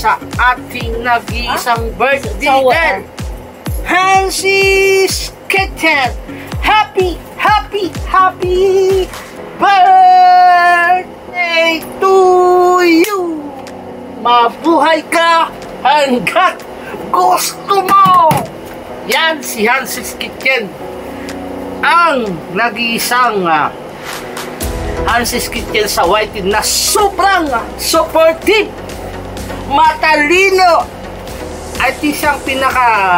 sa ating nag-iisang birthday girl, Hansy's Kitchen. Happy birthday to you! Mabuhay ka hanggat gusto mo! Yan si Hansy's Kitchen, ang nag-iisang Hansy's Kitchen sa YT na sobrang supportive, matalino, at isang pinaka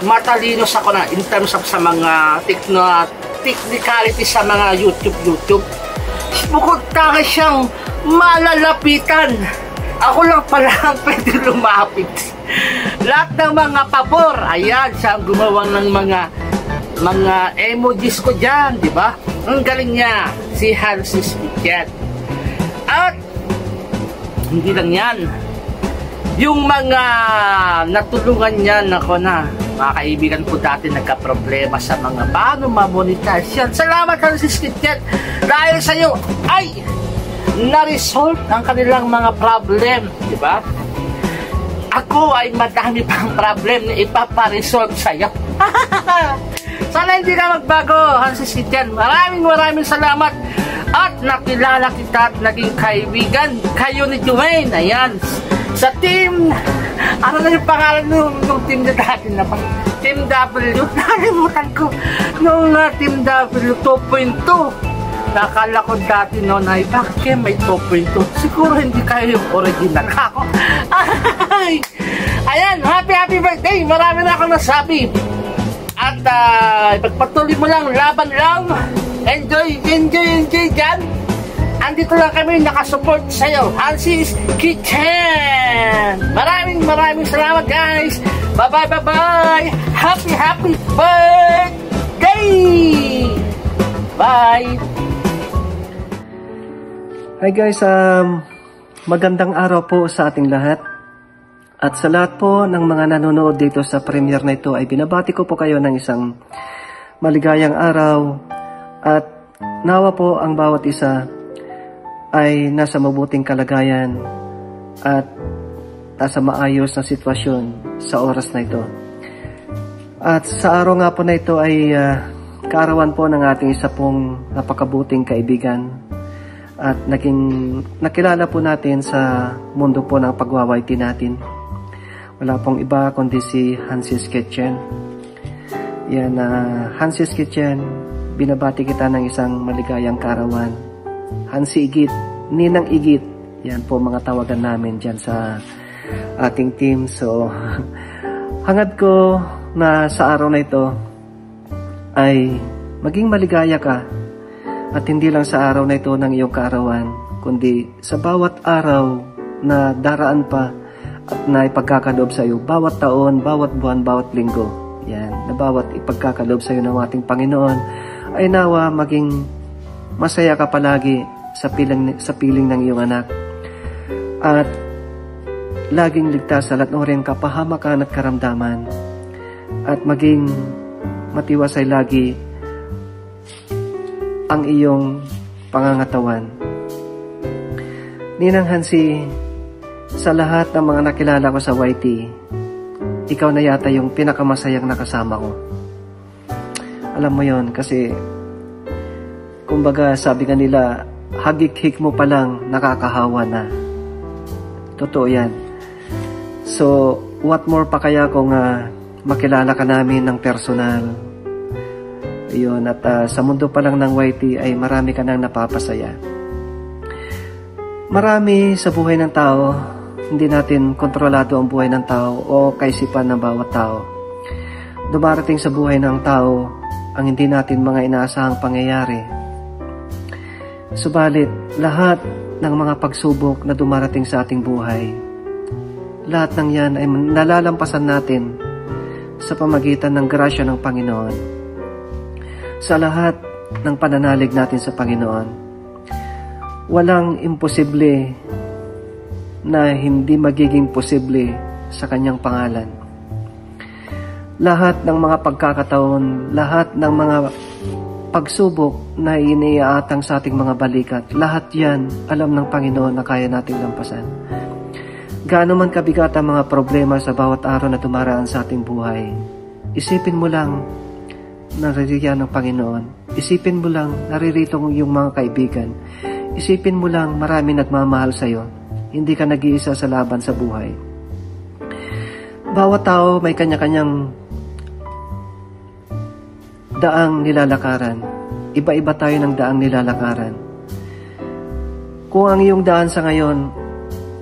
matalino sa kuna in terms of sa mga technicality sa mga YouTube. Bukod taka siyang malalapitan, ako lang pala ang pwede lumapit. Lahat ng mga pabor, ayan, siya ang gumawa ng mga emojis ko dyan, di ba? Ang galing niya, si Hansy's Kitchen. At hindi lang yan, yung mga natulungan niya, ako na, mga kaibigan ko dati nagka-problema sa mga paano ma-monetize yan. Salamat Hansy's Kitchen, dahil sa iyo ay na-resolve ang kanilang mga problem, di ba? Ako ay madami pang problem na ipaparesolve sa iyo. Sana hindi na magbago, Hansy's Kitchen. Maraming salamat. At nakilala kita at naging kaibigan kayo ni Dwayne. Ayan, sa team, ano na yung pangalan nung team na dati na pa? Team W. Nakalimutan ko. Nung Team W 2.2. Nakala ko dati noon ay bakit may 2.2? Siguro hindi kayo yung original ako. Ayan, happy birthday. Marami na akong nasabi. At ipagpatuloy mo lang, laban lang. Enjoy dyan. Andito lang kami nakasupport sa'yo, Hansy's Kitchen. Maraming salamat guys. Bye. Happy birthday. Bye. Hi guys, magandang araw po sa ating lahat. At sa lahat po ng mga nanonood dito sa premiere na ito ay binabati ko po kayo ng isang maligayang araw. At nawa po ang bawat isa ay nasa mabuting kalagayan at nasa maayos na sitwasyon sa oras na ito. At sa araw nga po na ito ay kaarawan po ng ating isa pong napakabuting kaibigan at nakilala po natin sa mundo po ng pagwawayti natin. Wala pong iba kundi si Hansy's Kitchen. Yan, Hansy's Kitchen, binabati kita ng isang maligayang kaarawan. Hansy Igit, Ninang Igit, yan po mga tawagan namin dyan sa ating team. So, hangad ko na sa araw na ito ay maging maligaya ka. At hindi lang sa araw na ito ng iyong kaarawan, kundi sa bawat araw na daraan pa at na ipagkakaloob sa iyo, bawat taon, bawat buwan, bawat linggo. Yan, na bawat ipagkakaloob sa iyo ng ating Panginoon ay nawa maging masaya ka palagi sa piling ng iyong anak. At laging ligtas sa lahat ng uri ng kapahamakan at karamdaman. At maging matiwasay lagi ang iyong pangangatawan. Ninang Hansy, sa lahat ng mga nakilala ko sa YT, ikaw na yata yung pinakamasayang nakasama ko. Alam mo yon kasi kumbaga sabi nga nila, hagik-hik mo pa lang nakakahawa na. Totoo yan. So, what more pa kaya kung makilala ka namin ng personal. Ayun, at sa mundo pa lang ng YT ay marami ka nang napapasaya. Marami sa buhay ng tao, hindi natin kontrolado ang buhay ng tao o kaisipan ng bawat tao. Dumarating sa buhay ng tao ang hindi natin mga inaasahang pangyayari. Subalit, lahat ng mga pagsubok na dumarating sa ating buhay, lahat ng yan ay nalalampasan natin sa pamagitan ng grasya ng Panginoon. Sa lahat ng pananalig natin sa Panginoon, walang imposible na hindi magiging posible sa Kanyang pangalan. Lahat ng mga pagkakataon, lahat ng mga pagsubok na iniaatang sa ating mga balikat, lahat yan alam ng Panginoon na kaya nating lampasan. Gaano man kabigat ang mga problema sa bawat araw na tumaraan sa ating buhay, isipin mo lang, naririyan ng Panginoon. Isipin mo lang, naririto yung mga kaibigan. Isipin mo lang, marami nagmamahal sa'yo. Hindi ka nag-iisa sa laban sa buhay. Bawat tao may kanya-kanyang daang nilalakaran. Iba-iba tayo ng daang nilalakaran. Kung ang iyong daan sa ngayon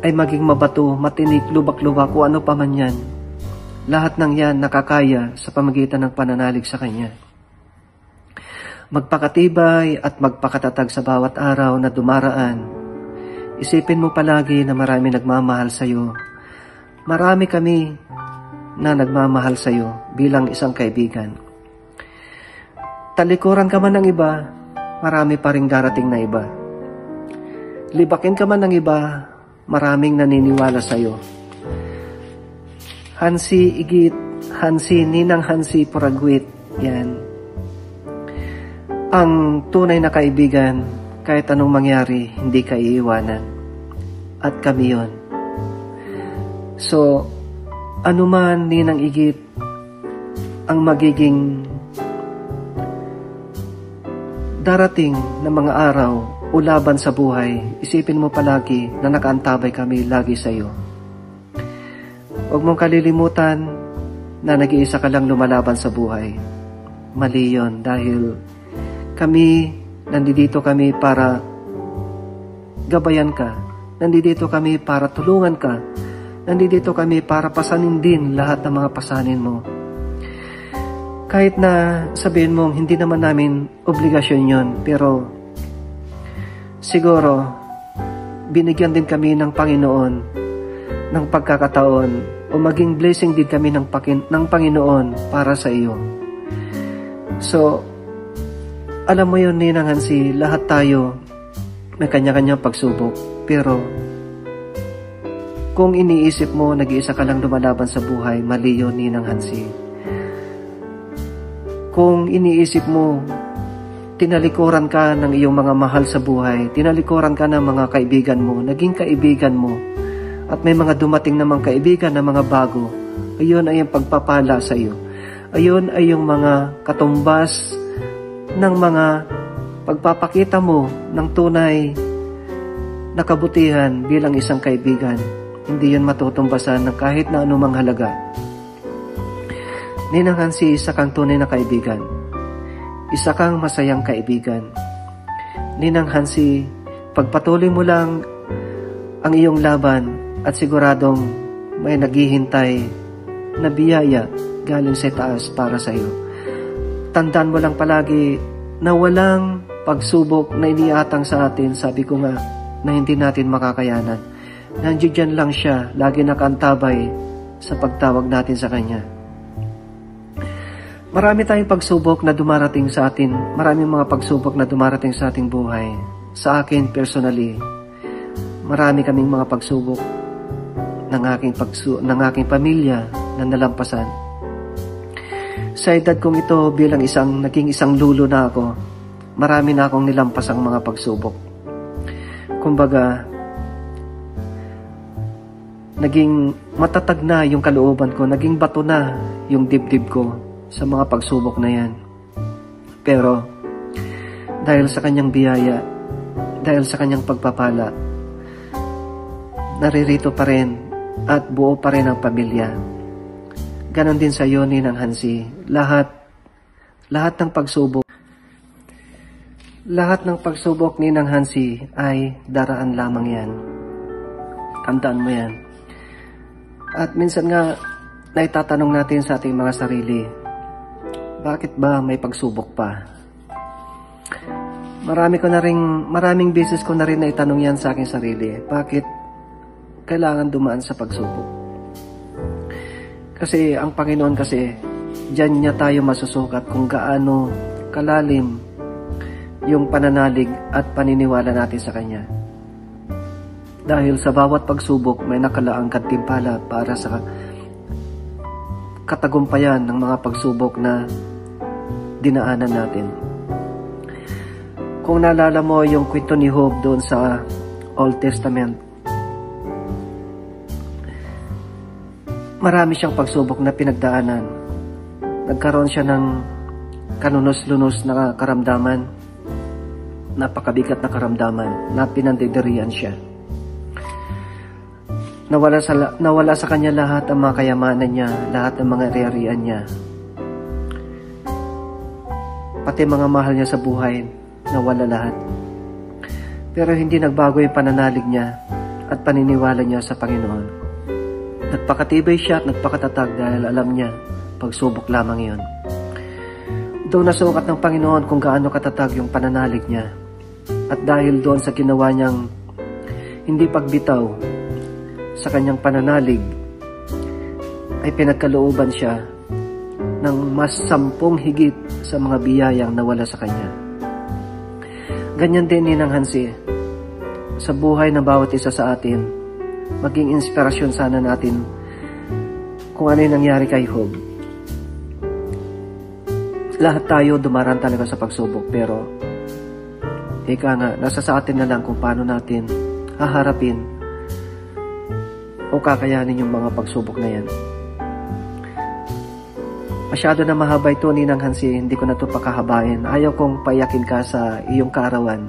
ay maging mabato, matinik, lubak-lubak, kung ano pa man yan, lahat ng yan nakakaya sa pamagitan ng pananalig sa Kanya. Magpakatibay at magpakatatag sa bawat araw na dumaraan. Isipin mo palagi na marami nagmamahal sa iyo. Marami kami na nagmamahal sa iyo bilang isang kaibigan. Talikuran ka man ng iba, marami pa ring darating na iba. Libakin ka man ng iba, maraming naniniwala sa iyo. Hansi igit, hansi ninang hansi puragwit, yan. Ang tunay na kaibigan, kahit anong mangyari, hindi ka iiwanan. At kami yon. So, anuman ninang igit ang magiging darating na mga araw o laban sa buhay, isipin mo palagi na nakaantabay kami lagi sa iyo. Huwag mong kalilimutan na nag-iisa ka lang lumalaban sa buhay. Mali yun dahil nandito kami para gabayan ka. Nandito kami para tulungan ka. Nandito kami para pasanin din lahat ng mga pasanin mo. Kahit na sabihin mong hindi naman namin obligasyon yun, pero siguro binigyan din kami ng Panginoon ng pagkakataon o maging blessing din kami ng Panginoon para sa iyo. So, alam mo yun, Ninang Hansi, lahat tayo may kanya-kanyang pagsubok. Pero, kung iniisip mo, nag-iisa ka lang lumalaban sa buhay, mali yun, Ninang Hansi. Kung iniisip mo, tinalikuran ka ng iyong mga mahal sa buhay, tinalikuran ka ng mga kaibigan mo, naging kaibigan mo, at may mga dumating namang kaibigan na mga bago, ayun ay ang pagpapala sa iyo. Ayun ay yung mga katumbas ng mga pagpapakita mo ng tunay na kabutihan bilang isang kaibigan. Hindi yan matutumbasan ng kahit na anumang halaga. Ninang Hansi, isa kang tunay na kaibigan. Isa kang masayang kaibigan. Ninang Hansi, pagpatuloy mo lang ang iyong laban at siguradong may naghihintay na biyaya galing sa taas para sa iyo. Tandaan mo lang palagi na walang pagsubok na iniatang sa atin, sabi ko nga, na hindi natin makakayanan. Nandiyan lang siya, lagi nakaantabay sa pagtawag natin sa Kanya. Marami tayong pagsubok na dumarating sa atin, maraming mga pagsubok na dumarating sa ating buhay. Sa akin, personally, marami kaming mga pagsubok ng aking pamilya na nalampasan. Sa edad kong ito, bilang naging isang lulo na ako, marami na akong nilampasang mga pagsubok. Kumbaga, naging matatag na yung kalooban ko, naging bato na yung dibdib ko sa mga pagsubok na yan. Pero, dahil sa Kanyang biyaya, dahil sa Kanyang pagpapala, naririto pa rin at buo pa rin ang pamilya. Ganon din sa iyo, Ninang Hansi. Lahat ng pagsubok, Ninang Hansi, ay daraan lamang yan. Tandaan mo yan. At minsan nga, naitatanong natin sa ating mga sarili, bakit ba may pagsubok pa? Maraming beses ko na rin naitanong yan sa aking sarili, bakit kailangan dumaan sa pagsubok? Kasi ang Panginoon diyan niya tayo masusukat kung gaano kalalim yung pananalig at paniniwala natin sa Kanya. Dahil sa bawat pagsubok may nakalaang gantimpala para sa katagumpayan ng mga pagsubok na dinaanan natin. Kung naalala mo yung kwento ni Job doon sa Old Testament, marami siyang pagsubok na pinagdaanan. Nagkaroon siya ng kanunos-lunos na karamdaman, napakabigat na karamdaman, na pinandidirian siya. Nawala sa kanya lahat ang mga kayamanan niya, lahat ng mga ari-arian niya. Pati mga mahal niya sa buhay, nawala lahat. Pero hindi nagbago yung pananalig niya at paniniwala niya sa Panginoon. Nagpakatibay siya at nagpakatatag dahil alam niya, pagsubok lamang yon. Doon nasukat ng Panginoon kung gaano katatag yung pananalig niya. At dahil doon sa ginawa niyang hindi pagbitaw sa kanyang pananalig, ay pinagkalooban siya ng mas 10 higit sa mga biyayang nawala sa kanya. Ganyan din Ninang Hansi, sa buhay ng bawat isa sa atin, maging inspirasyon sana natin kung ano yung nangyari kay Job. Lahat tayo dumaraan talaga sa pagsubok, pero ika nga, nasa sa atin na lang kung paano natin haharapin o kakayanin yung mga pagsubok na yan. Masyado na mahaba ito, Ninang Hansi, hindi ko na ito pakahabain. Ayaw kong payakin ka sa iyong kaarawan.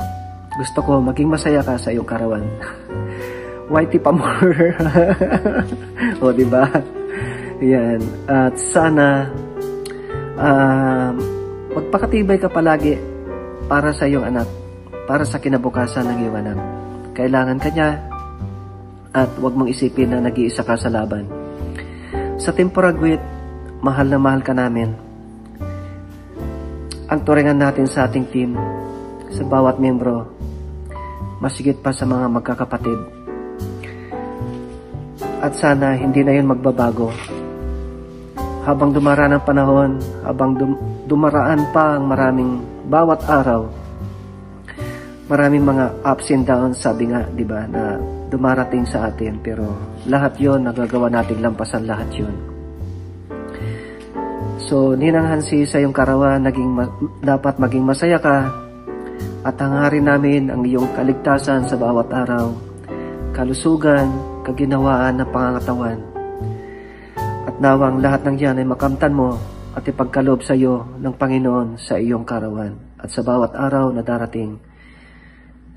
Gusto ko maging masaya ka sa iyong kaarawan. Whitey pa more. O, diba? Yan. At sana magpakatibay ka palagi para sa iyong anak, para sa kinabukasan ng iyong anak. Kailangan ka niya at huwag mong isipin na nag-iisa ka sa laban. Sa Temporagwit, mahal na mahal ka namin. Ang turingan natin sa ating team, sa bawat membro, masigit pa sa mga magkakapatid. At sana hindi na yun magbabago. Habang dumaraan ang panahon, habang dumaraan pa ang bawat araw, maraming mga ups and downs, sabi nga, di ba, na dumarating sa atin. Pero lahat yon nagagawa natin lampasan lahat yon. So, Ninang Hansi, sa iyong karawan, dapat maging masaya ka at hangarin namin ang iyong kaligtasan sa bawat araw, kalusugan, kaginawaan ng pangangatawan. At nawang lahat ng yan ay makamtan mo at ipagkaloob sa iyo ng Panginoon sa iyong karawan at sa bawat araw na darating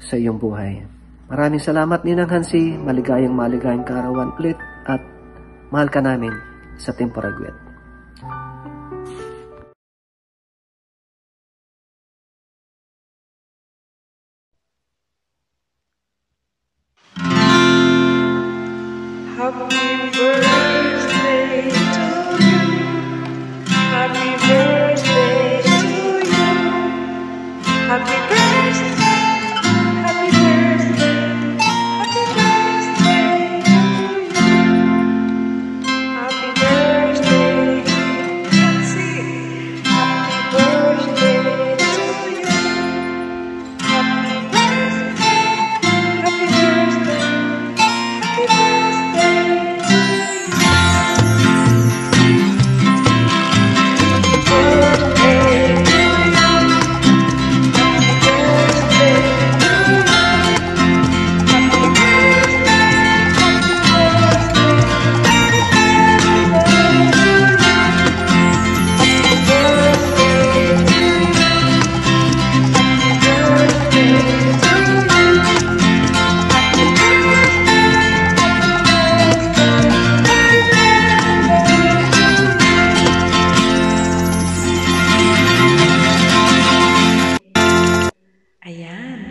sa iyong buhay. Maraming salamat, Ninang Hansi. Maligayang karawan ulit at mahal ka namin sa Temporagwit. Happy birthday to you. Happy birthday to you. Happy birthday. Happy birthday. Happy birthday to you. Happy birthday, Nancy. Happy birthday to you. Happy birthday. Happy birthday. Happy birthday.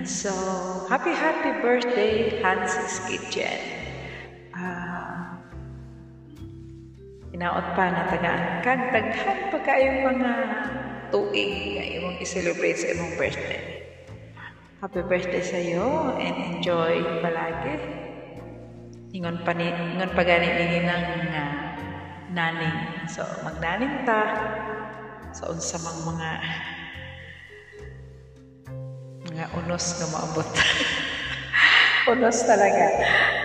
So, happy birthday, Hans's Kitchen. Inaot pa na tagaan kag daghan pa kayong mga tuig nga imong i-celebrate sa imong birthday. Happy birthday sa iyo and enjoy palagi. Ingon pa gani nini ng naning. So, magnaning ta sa unsa mang mga unos na maabot. Unos talaga.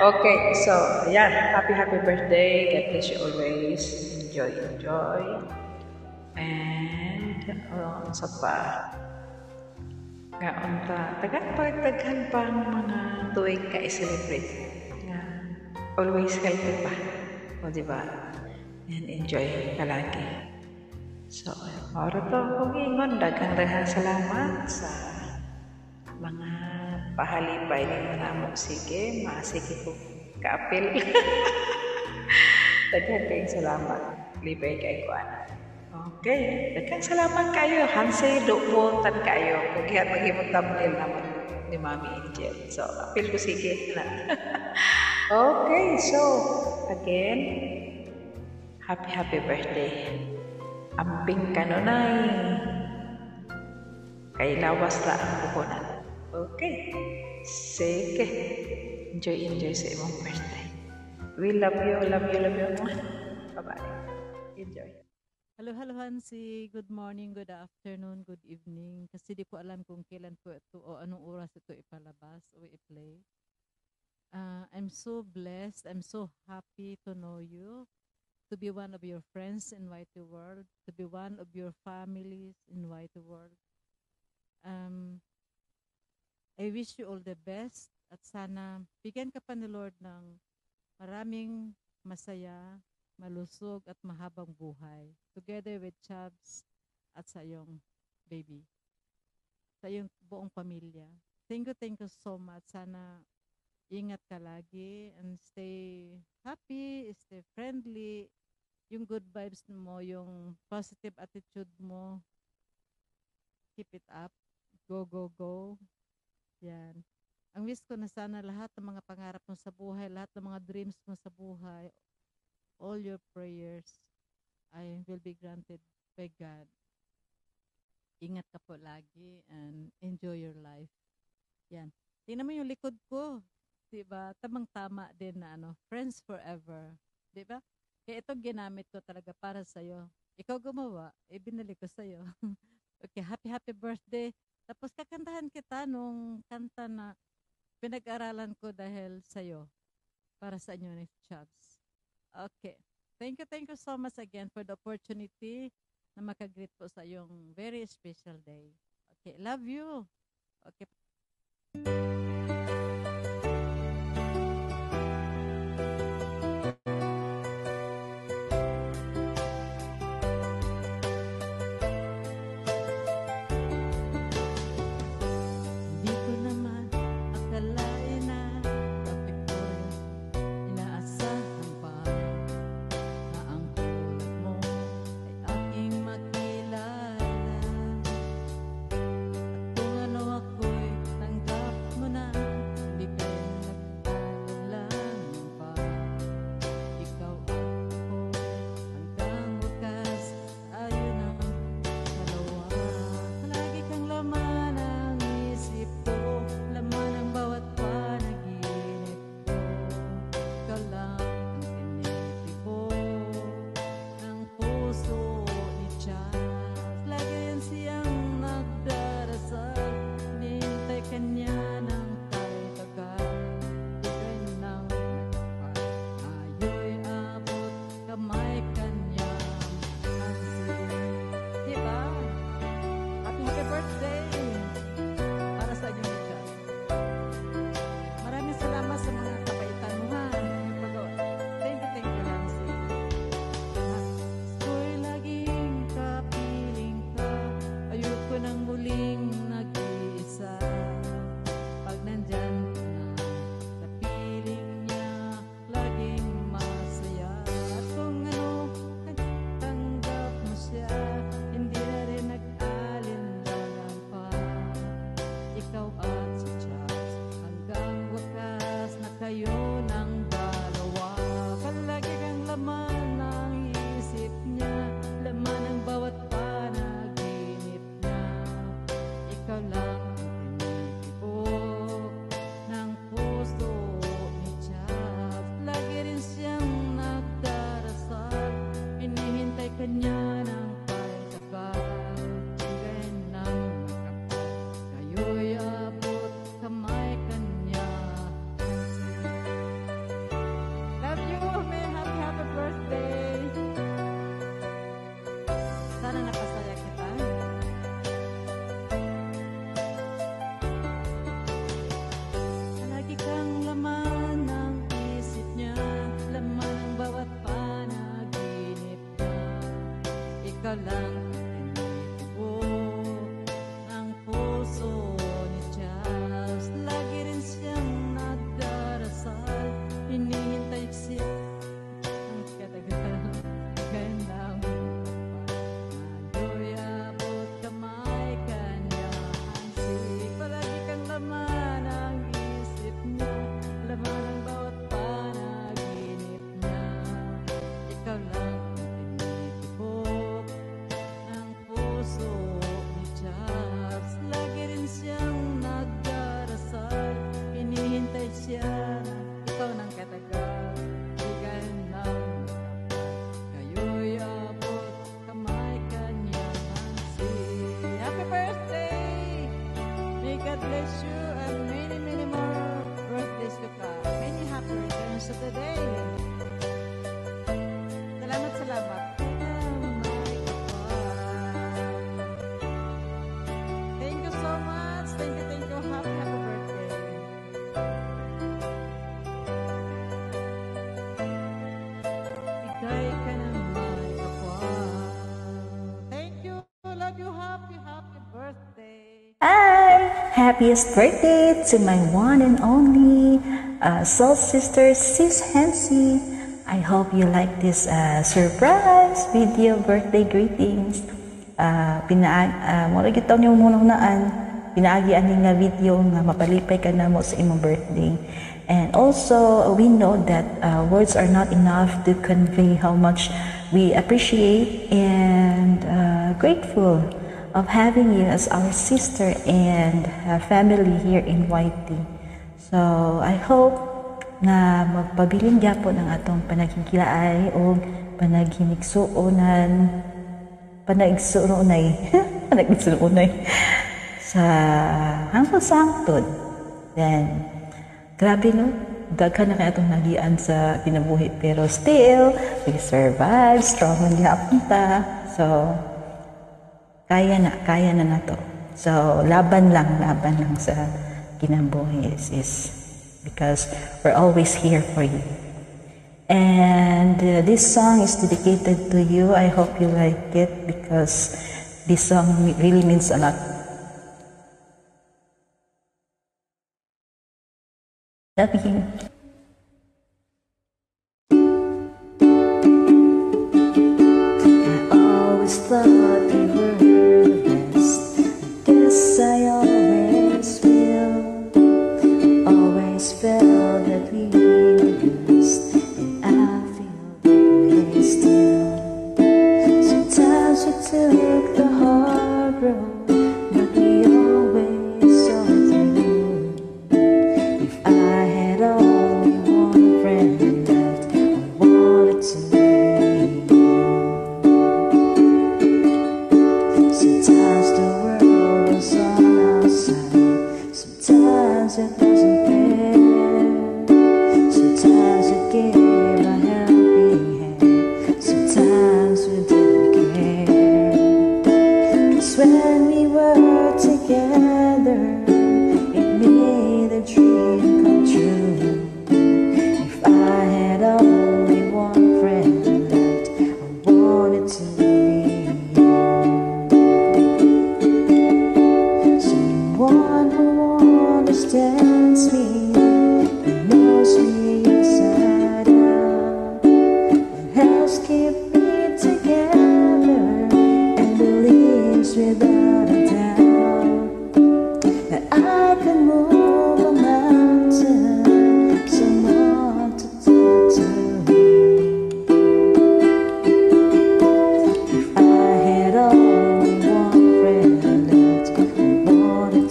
Okay, so, ayan. Happy birthday. God bless you always. Enjoy. And, sa pa. Nga unta, pagtaghan pa ang mga tuig ka i-celebrate. Nga, always healthy pa. O diba? And enjoy ka lagi. So, maura to akong ingon. Daghang salamat sa mga pahalipay ni mo. Sige, masige ko kaapil. Daghang kayong salamat. Libay kay kuan. Okay, daghang salamat kayo. Hanse dubutan kayo. Kung gihat maghimong thumbnail naman ni Mami Angel. So, apil ko sige na. Okay, so again, happy birthday. Amping kanunay. Kay lawas la ang kukunan. Okay. Sige. Enjoy sa imong birthday. We love you. Bye-bye. Enjoy. Hello Hansi. Good morning, good afternoon, good evening. Kasi di ko alam kung kailan ko ito o anong oras ito ipalabas o i-play. I'm so blessed. I'm so happy to know you. To be one of your friends in Whitey World, to be one of your families in Whitey World. I wish you all the best at sana bigyan ka pa ni Lord ng maraming masaya, malusog at mahabang buhay together with Chubbs at sa iyong baby, sa iyong buong pamilya. Thank you so much. Sana ingat ka lagi and stay happy, stay friendly. Yung good vibes mo, yung positive attitude mo, keep it up. Go. Yan. Ang wish ko na sana lahat ng mga pangarap mo sa buhay, lahat ng mga dreams mo sa buhay, all your prayers will be granted by God. Ingat ka po lagi and enjoy your life. Yan. Tingnan mo yung likod ko. Diba? Tamang-tama din na friends forever. Diba? Kaya ito ginamit ko talaga para sa'yo. Ikaw gumawa, binalik ko sa'yo. Okay, happy birthday. Tapos kakantahan kita nung kanta na pinag-aralan ko dahil sa'yo. Para sa inyo ni Chubbs. Okay. Thank you so much again for the opportunity na makagreet po sa iyong very special day. Okay, love you. Okay. Ako'y siya ikaw ng katagal, bigay ng kayo'y abot kamay kanyang mansin. Happy birthday! May God bless you and many, many more birthdays to come. Many happy returns of the day. Salamat, salamat. Thank you so much. Thank you, thank you. Happy, happy birthday. Ika'y ka naman kapal. Thank you. Love you. Happy, happy birthday. Hi! Happiest birthday to my one and only soul sister, Sis Hansi. I hope you like this surprise video birthday greetings. Mura gitaw niyo muna hunaan. Pinaagian ni nga video nga mapalipay ka na mo sa imong birthday. And also, we know that words are not enough to convey how much we appreciate and grateful of having you as our sister and family here in YT. So, I hope na magpabiling gyapon ang atong panaghigilaay o panaghinigsuonan, panagigsuonay sa hangtod sa hangtod. Then, grabe no, daghan na kaya itong nagian sa kinabuhi, pero still, we survive, strong man gyapon ta. So, kaya na nato. So, laban lang sa kinabuhi is because we're always here for you. And this song is dedicated to you. I hope you like it because this song really means a lot. Love you. I always thought you were the best. Guess I always will. Always felt that we were blessed, and I feel that way still. Sometimes we took the hard road, but we always saw it through. If I had only one friend left, I wanted to be you. Sometimes the world was on our side, sometimes it wasn't fair. Sometimes we gave a helping hand, sometimes we didn't care. 'Cause when we were together, it made the dream come true. If I had only one friend left, I wanted to be you. Someone who understands me, who knows me inside out, and helps keep me together, and believes without a doubt that I can move a mountain. Someone to talk to. If I had only one friend left, I wanted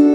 to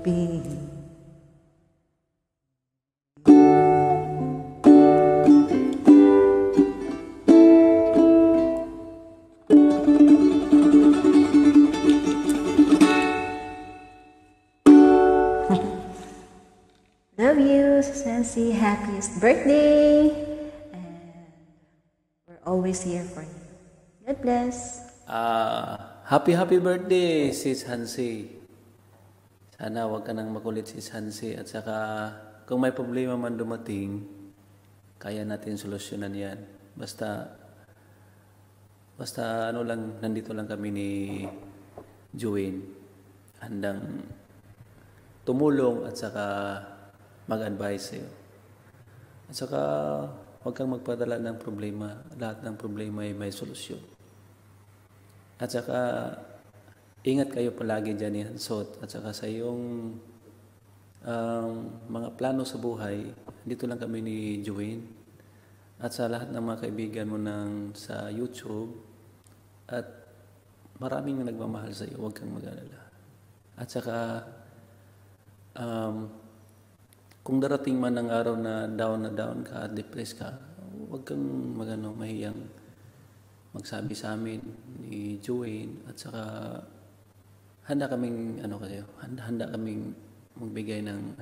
be you. Hansi, happiest birthday! And we're always here for you. God bless! Happy birthday, Sis Hansi. Sana wag ka nang makulit, Sis Hansi. At saka, kung may problema man dumating, kaya natin solusyonan yan. Basta ano lang, nandito lang kami ni Joanne. Handang tumulong at saka mag-advise sa'yo. At saka, huwag kang magpadala ng problema. Lahat ng problema ay may solusyon. At saka, ingat kayo palagi dyan ni Hansot. At saka sa iyong mga plano sa buhay, dito lang kami ni Joanne. At sa lahat ng mga kaibigan mo sa YouTube, at maraming nagmamahal sa iyo, huwag kang mag-alala. At saka, kung darating man ang araw na down ka at depressed ka, huwag kang mahiyang magsabi sa amin ni Joanne. At saka, handa kaming handa kaming magbigay ng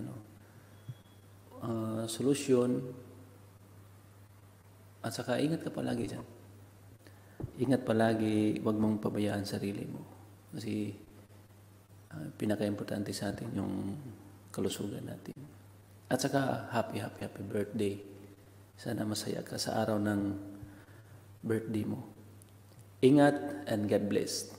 solusyon. At saka, ingat ka palagi dyan. Ingat palagi, huwag mong pabayaan sarili mo. Kasi pinaka-importante sa atin yung kalusugan natin. At saka, happy birthday. Sana masaya ka sa araw ng birthday mo. Ingat and God bless.